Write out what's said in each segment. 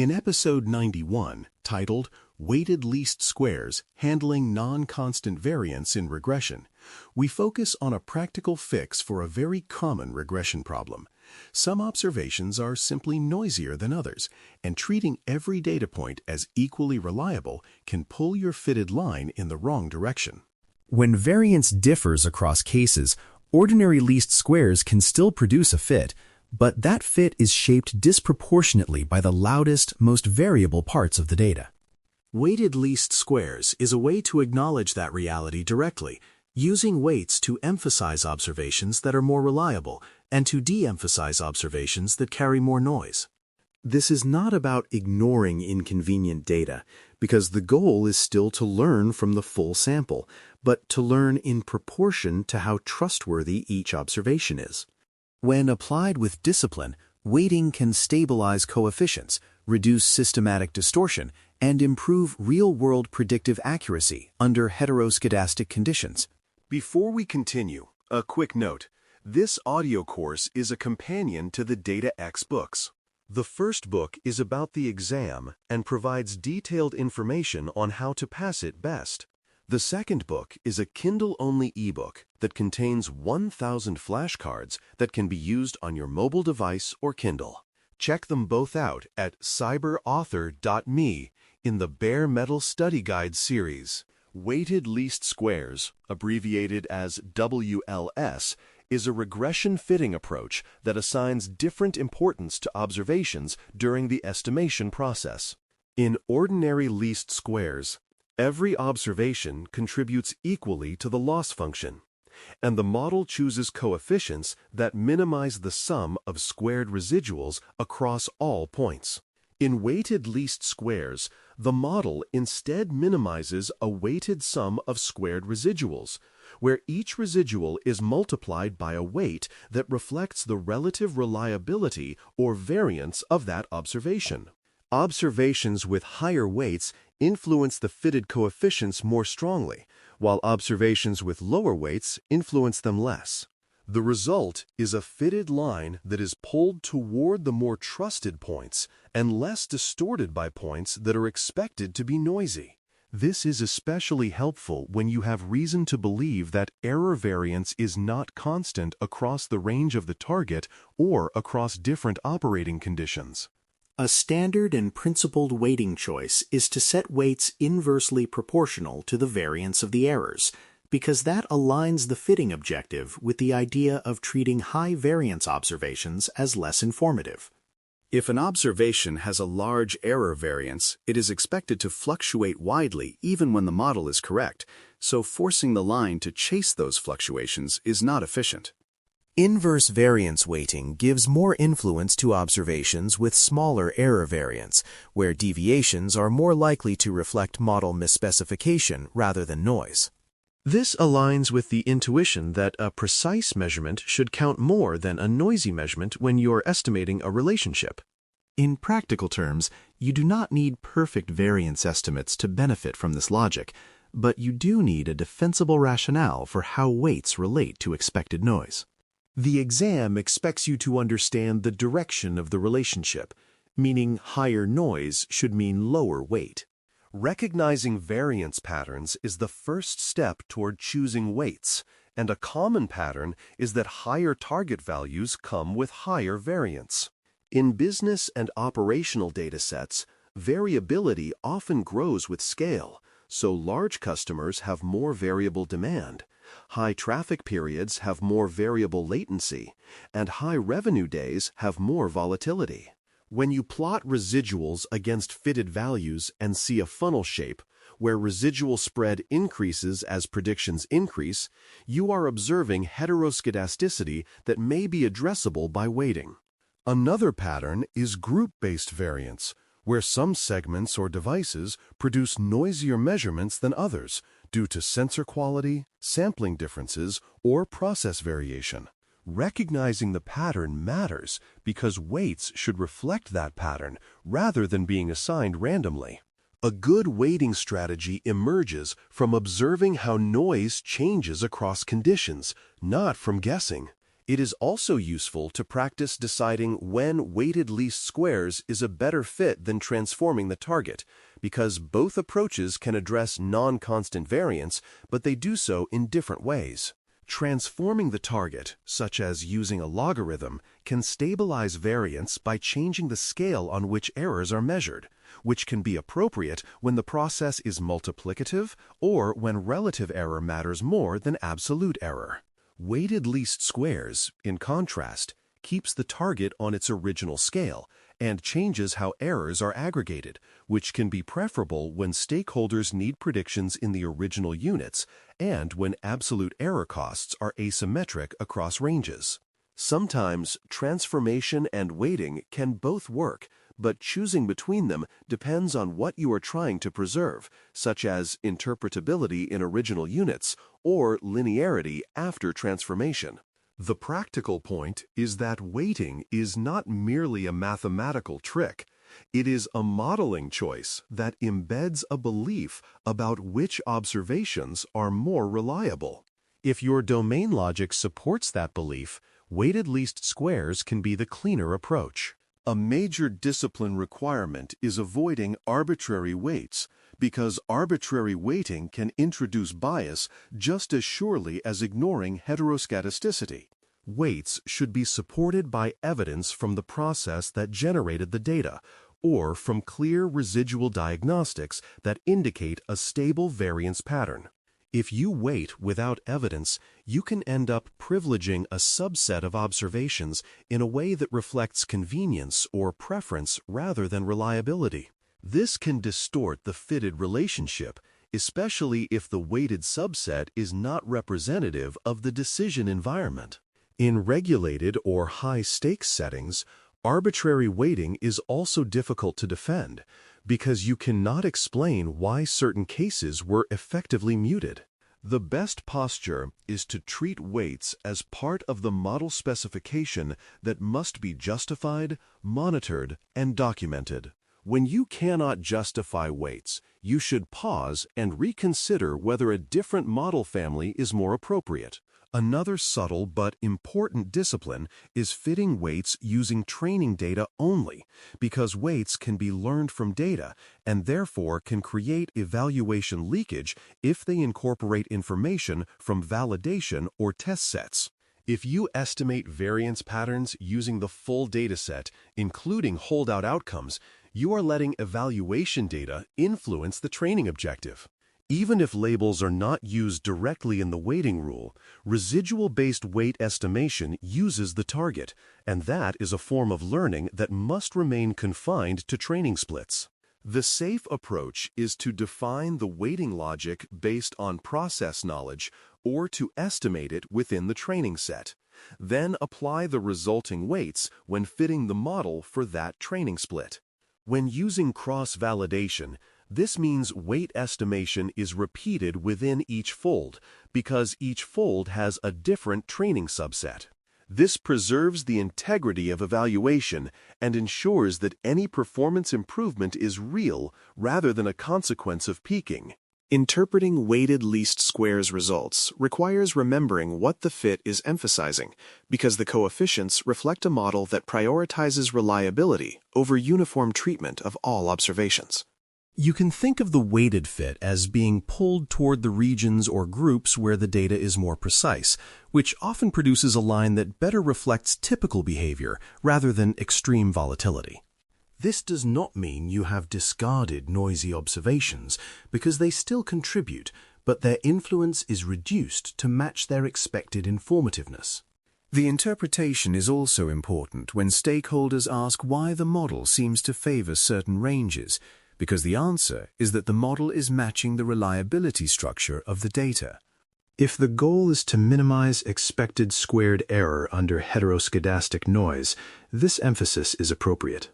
In episode 91, titled Weighted Least Squares, Handling Non-Constant Variance in Regression, we focus on a practical fix for a very common regression problem. Some observations are simply noisier than others, and treating every data point as equally reliable can pull your fitted line in the wrong direction. When variance differs across cases, ordinary least squares can still produce a fit, but that fit is shaped disproportionately by the loudest, most variable parts of the data. Weighted least squares is a way to acknowledge that reality directly, using weights to emphasize observations that are more reliable and to de-emphasize observations that carry more noise. This is not about ignoring inconvenient data, because the goal is still to learn from the full sample, but to learn in proportion to how trustworthy each observation is. When applied with discipline, weighting can stabilize coefficients, reduce systematic distortion, and improve real-world predictive accuracy under heteroskedastic conditions. Before we continue, a quick note. This audio course is a companion to the DataX books. The first book is about the exam and provides detailed information on how to pass it best. The second book is a Kindle-only ebook that contains 1,000 flashcards that can be used on your mobile device or Kindle. Check them both out at cyber.author.me in the Bare Metal Study Guide series. Weighted least squares, abbreviated as WLS, is a regression fitting approach that assigns different importance to observations during the estimation process. In ordinary least squares, every observation contributes equally to the loss function, and the model chooses coefficients that minimize the sum of squared residuals across all points. In weighted least squares, the model instead minimizes a weighted sum of squared residuals, where each residual is multiplied by a weight that reflects the relative reliability or variance of that observation. Observations with higher weights influence the fitted coefficients more strongly, while observations with lower weights influence them less. The result is a fitted line that is pulled toward the more trusted points and less distorted by points that are expected to be noisy. This is especially helpful when you have reason to believe that error variance is not constant across the range of the target or across different operating conditions. A standard and principled weighting choice is to set weights inversely proportional to the variance of the errors, because that aligns the fitting objective with the idea of treating high variance observations as less informative. If an observation has a large error variance, it is expected to fluctuate widely even when the model is correct, so forcing the line to chase those fluctuations is not efficient. Inverse variance weighting gives more influence to observations with smaller error variance, where deviations are more likely to reflect model misspecification rather than noise. This aligns with the intuition that a precise measurement should count more than a noisy measurement when you're estimating a relationship. In practical terms, you do not need perfect variance estimates to benefit from this logic, but you do need a defensible rationale for how weights relate to expected noise. The exam expects you to understand the direction of the relationship, meaning higher noise should mean lower weight. Recognizing variance patterns is the first step toward choosing weights, and a common pattern is that higher target values come with higher variance. In business and operational datasets, variability often grows with scale, so large customers have more variable demand. High traffic periods have more variable latency, and high revenue days have more volatility. When you plot residuals against fitted values and see a funnel shape, where residual spread increases as predictions increase, you are observing heteroskedasticity that may be addressable by weighting. Another pattern is group-based variance, where some segments or devices produce noisier measurements than others due to sensor quality, sampling differences, or process variation. Recognizing the pattern matters because weights should reflect that pattern rather than being assigned randomly. A good weighting strategy emerges from observing how noise changes across conditions, not from guessing. It is also useful to practice deciding when weighted least squares is a better fit than transforming the target, because both approaches can address non-constant variance, but they do so in different ways. Transforming the target, such as using a logarithm, can stabilize variance by changing the scale on which errors are measured, which can be appropriate when the process is multiplicative or when relative error matters more than absolute error. Weighted least squares, in contrast, keeps the target on its original scale and changes how errors are aggregated, which can be preferable when stakeholders need predictions in the original units and when absolute error costs are asymmetric across ranges. Sometimes transformation and weighting can both work, but choosing between them depends on what you are trying to preserve, such as interpretability in original units or linearity after transformation. The practical point is that weighting is not merely a mathematical trick. It is a modeling choice that embeds a belief about which observations are more reliable. If your domain logic supports that belief, weighted least squares can be the cleaner approach. A major discipline requirement is avoiding arbitrary weights, because arbitrary weighting can introduce bias just as surely as ignoring heteroskedasticity. Weights should be supported by evidence from the process that generated the data, or from clear residual diagnostics that indicate a stable variance pattern. If you weight without evidence, you can end up privileging a subset of observations in a way that reflects convenience or preference rather than reliability. This can distort the fitted relationship, especially if the weighted subset is not representative of the decision environment. In regulated or high-stakes settings, arbitrary weighting is also difficult to defend, because you cannot explain why certain cases were effectively muted. The best posture is to treat weights as part of the model specification that must be justified, monitored, and documented. When you cannot justify weights, you should pause and reconsider whether a different model family is more appropriate. Another subtle but important discipline is fitting weights using training data only, because weights can be learned from data and therefore can create evaluation leakage if they incorporate information from validation or test sets. If you estimate variance patterns using the full dataset, including holdout outcomes, you are letting evaluation data influence the training objective. Even if labels are not used directly in the weighting rule, residual-based weight estimation uses the target, and that is a form of learning that must remain confined to training splits. The safe approach is to define the weighting logic based on process knowledge or to estimate it within the training set. Then apply the resulting weights when fitting the model for that training split. When using cross-validation, this means weight estimation is repeated within each fold because each fold has a different training subset. This preserves the integrity of evaluation and ensures that any performance improvement is real rather than a consequence of peaking. Interpreting weighted least squares results requires remembering what the fit is emphasizing, because the coefficients reflect a model that prioritizes reliability over uniform treatment of all observations. You can think of the weighted fit as being pulled toward the regions or groups where the data is more precise, which often produces a line that better reflects typical behavior rather than extreme volatility. This does not mean you have discarded noisy observations, because they still contribute, but their influence is reduced to match their expected informativeness. The interpretation is also important when stakeholders ask why the model seems to favor certain ranges, because the answer is that the model is matching the reliability structure of the data. If the goal is to minimize expected squared error under heteroskedastic noise, this emphasis is appropriate.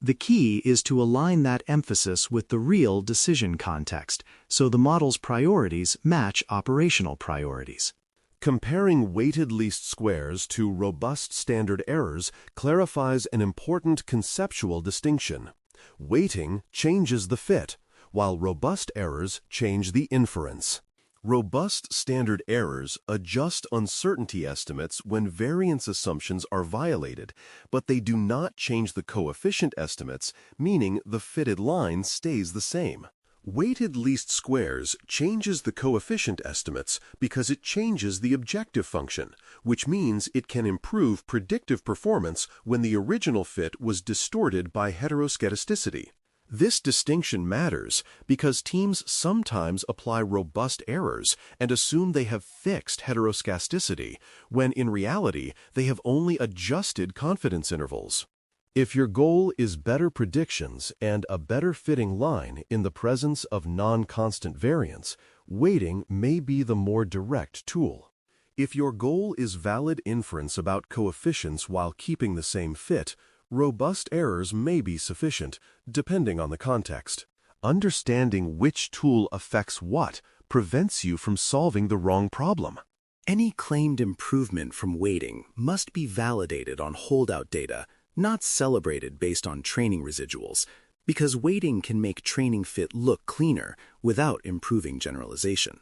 The key is to align that emphasis with the real decision context, so the model's priorities match operational priorities. Comparing weighted least squares to robust standard errors clarifies an important conceptual distinction. Weighting changes the fit, while robust errors change the inference. Robust standard errors adjust uncertainty estimates when variance assumptions are violated, but they do not change the coefficient estimates, meaning the fitted line stays the same. Weighted least squares changes the coefficient estimates because it changes the objective function, which means it can improve predictive performance when the original fit was distorted by heteroskedasticity. This distinction matters because teams sometimes apply robust errors and assume they have fixed heteroskedasticity, when in reality they have only adjusted confidence intervals. If your goal is better predictions and a better fitting line in the presence of non-constant variance, weighting may be the more direct tool. If your goal is valid inference about coefficients while keeping the same fit, robust errors may be sufficient, depending on the context. Understanding which tool affects what prevents you from solving the wrong problem. Any claimed improvement from weighting must be validated on holdout data, not celebrated based on training residuals, because weighting can make training fit look cleaner without improving generalization.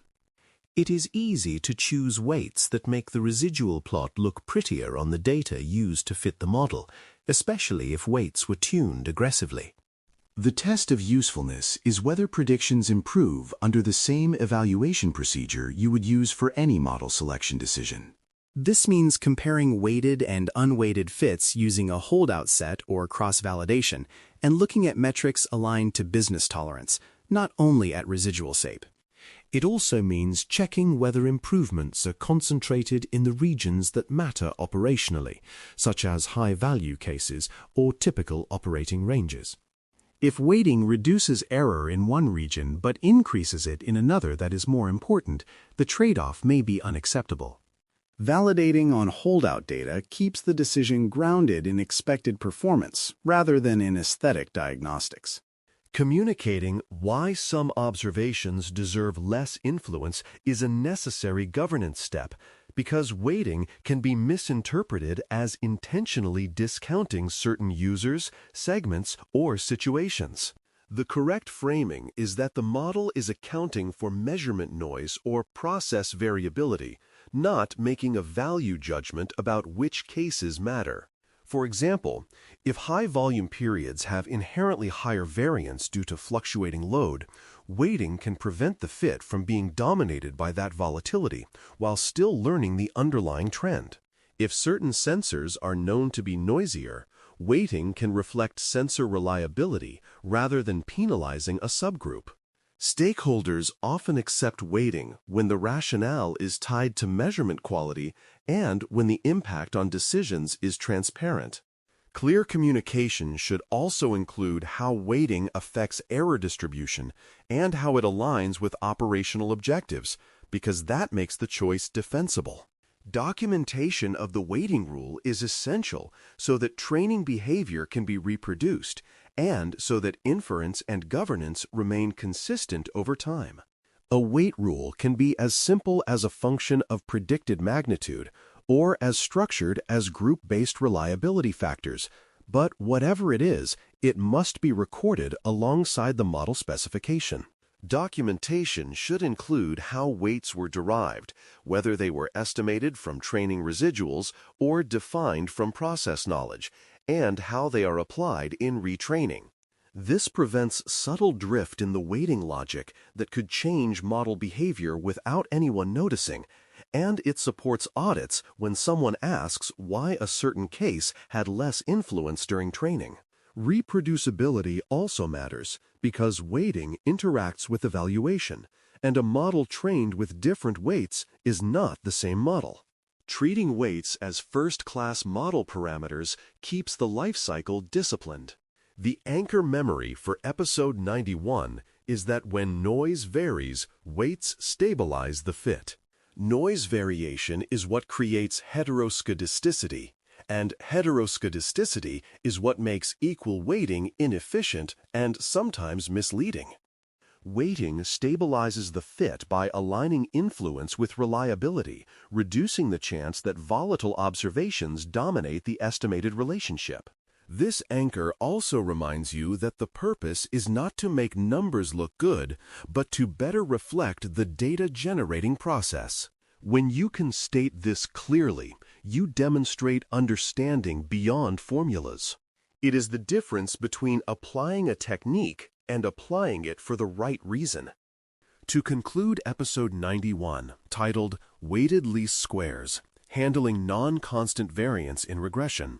It is easy to choose weights that make the residual plot look prettier on the data used to fit the model, especially if weights were tuned aggressively. The test of usefulness is whether predictions improve under the same evaluation procedure you would use for any model selection decision. This means comparing weighted and unweighted fits using a holdout set or cross-validation and looking at metrics aligned to business tolerance, not only at residual shape. It also means checking whether improvements are concentrated in the regions that matter operationally, such as high-value cases or typical operating ranges. If weighting reduces error in one region but increases it in another that is more important, the trade-off may be unacceptable. Validating on holdout data keeps the decision grounded in expected performance rather than in aesthetic diagnostics. Communicating why some observations deserve less influence is a necessary governance step, because weighting can be misinterpreted as intentionally discounting certain users, segments, or situations. The correct framing is that the model is accounting for measurement noise or process variability, not making a value judgment about which cases matter. For example, if high-volume periods have inherently higher variance due to fluctuating load, weighting can prevent the fit from being dominated by that volatility while still learning the underlying trend. If certain sensors are known to be noisier, weighting can reflect sensor reliability rather than penalizing a subgroup. Stakeholders often accept weighting when the rationale is tied to measurement quality and when the impact on decisions is transparent. Clear communication should also include how weighting affects error distribution and how it aligns with operational objectives, because that makes the choice defensible. Documentation of the weighting rule is essential so that training behavior can be reproduced and so that inference and governance remain consistent over time. A weight rule can be as simple as a function of predicted magnitude or as structured as group-based reliability factors, but whatever it is, it must be recorded alongside the model specification. Documentation should include how weights were derived, whether they were estimated from training residuals or defined from process knowledge, and how they are applied in retraining. This prevents subtle drift in the weighting logic that could change model behavior without anyone noticing, and it supports audits when someone asks why a certain case had less influence during training. Reproducibility also matters because weighting interacts with evaluation, and a model trained with different weights is not the same model. Treating weights as first-class model parameters keeps the lifecycle disciplined. The anchor memory for episode 91 is that when noise varies, weights stabilize the fit. Noise variation is what creates heteroskedasticity, and heteroskedasticity is what makes equal weighting inefficient and sometimes misleading. Weighting stabilizes the fit by aligning influence with reliability, reducing the chance that volatile observations dominate the estimated relationship. This anchor also reminds you that the purpose is not to make numbers look good, but to better reflect the data-generating process. When you can state this clearly, you demonstrate understanding beyond formulas. It is the difference between applying a technique and applying it for the right reason. To conclude episode 91, titled Weighted Least Squares, Handling Non-Constant Variance in Regression,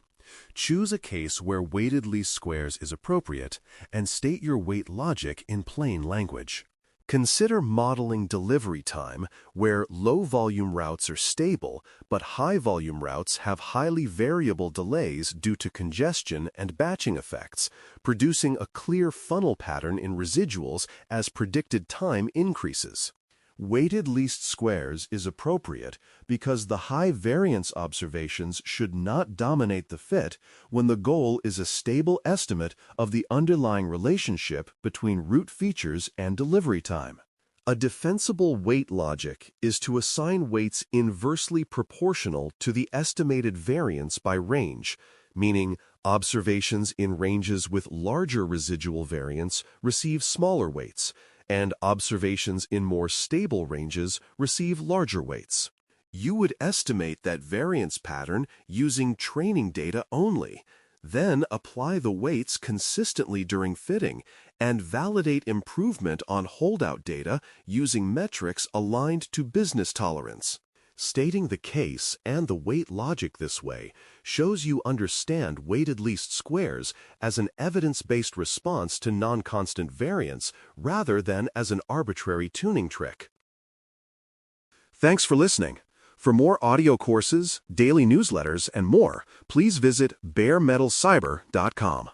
choose a case where weighted least squares is appropriate and state your weight logic in plain language. Consider modeling delivery time where low-volume routes are stable, but high-volume routes have highly variable delays due to congestion and batching effects, producing a clear funnel pattern in residuals as predicted time increases. Weighted least squares is appropriate because the high variance observations should not dominate the fit when the goal is a stable estimate of the underlying relationship between root features and delivery time. A defensible weight logic is to assign weights inversely proportional to the estimated variance by range, meaning observations in ranges with larger residual variance receive smaller weights, and observations in more stable ranges receive larger weights. You would estimate that variance pattern using training data only, then apply the weights consistently during fitting, and validate improvement on holdout data using metrics aligned to business tolerance. Stating the case and the weight logic this way shows you understand weighted least squares as an evidence-based response to non-constant variance rather than as an arbitrary tuning trick. Thanks for listening. For more audio courses, daily newsletters, and more, please visit BareMetalCyber.com.